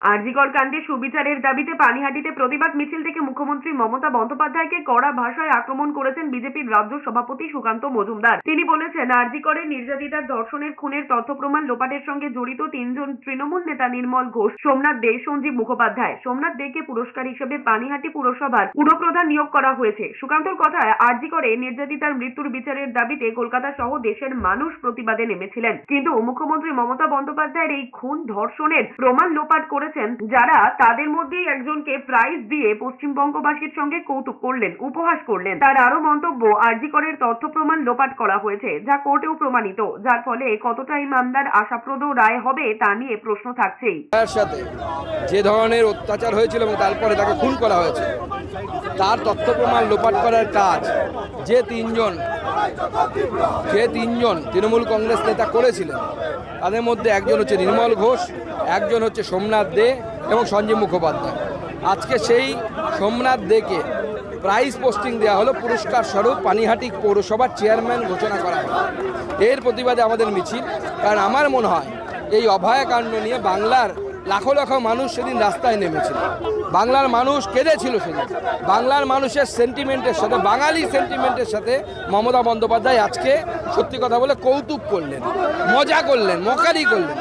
আরজিকর কাণ্ডে সুবিচারের দাবিতে পানিহাটিতে প্রতিবাদ মিছিল থেকে মুখ্যমন্ত্রী মমতা বন্দ্যোপাধ্যায়কে কড়া ভাষায় আক্রমণ করেছেন বিজেপির রাজ্য সভাপতি সুকান্ত মজুমদার। তিনি বলেছেন, আরজিকরে নির্যাতিতার ধর্ষণের খুনের তথ্য প্রমাণ লোপাটের সঙ্গে জড়িত তিনজন তৃণমূল নেতা নির্মল ঘোষ, সোমনাথ দে, সঞ্জীব মুখোপাধ্যায়। সোমনাথ দেকে পুরস্কার হিসেবে পানিহাটি পুরসভার পুরপ্রধান নিয়োগ করা হয়েছে। সুকান্তর কথায়, আরজিকরে নির্যাতিতার মৃত্যুর বিচারের দাবিতে কলকাতা সহ দেশের মানুষ প্রতিবাদে নেমেছিলেন, কিন্তু মুখ্যমন্ত্রী মমতা বন্দ্যোপাধ্যায়ের এই খুন ধর্ষণের প্রমাণ লোপাট করেছেন যারা, তাদের মধ্যেই একজনকে প্রাইজ দিয়ে পশ্চিমবঙ্গবাসীর সঙ্গে কৌতুক করলেন, উপহাস করলেন। তার আরো মন্তব্য, আরজিকরের তথ্য প্রমাণ লোপাট করা হয়েছে, যা কোর্টেও প্রমাণিত, যার ফলে কতটা এই মামলার আশাপ্রদ রায় হবে তা নিয়ে প্রশ্ন থাকছেই। তার সাথে যে ধরনের অত্যাচার হয়েছিল এবং তারপরে তাকে খুন করা হয়েছে, তার তথ্য প্রমাণ লোপাট করার কাজ যে তিনজন তৃণমূল কংগ্রেস নেতা করেছিলেন, তাদের মধ্যে একজন হচ্ছে নির্মল ঘোষ, একজন হচ্ছে সোমনাথ দে এবং সঞ্জীব মুখোপাধ্যায়। আজকে সেই সোমনাথ দেকে প্রাইজ পোস্টিং দেওয়া হলো, পুরস্কার স্বরূপ পানিহাটি পৌরসভার চেয়ারম্যান ঘোষণা করা হলো। এর প্রতিবাদে আমাদের মিছিল, কারণ আমার মনে হয় এই অভয়াকাণ্ড নিয়ে বাংলার লাখো লাখো মানুষ সেদিন রাস্তায় নেমেছিল, বাংলার মানুষ কেঁদেছিল সেদিন। বাংলার মানুষের সেন্টিমেন্টের সাথে, বাঙালি সেন্টিমেন্টের সাথে মমতা বন্দ্যোপাধ্যায় আজকে সত্যি কথা বলে কৌতুক করলেন, মজা করলেন, মকারি করলেন।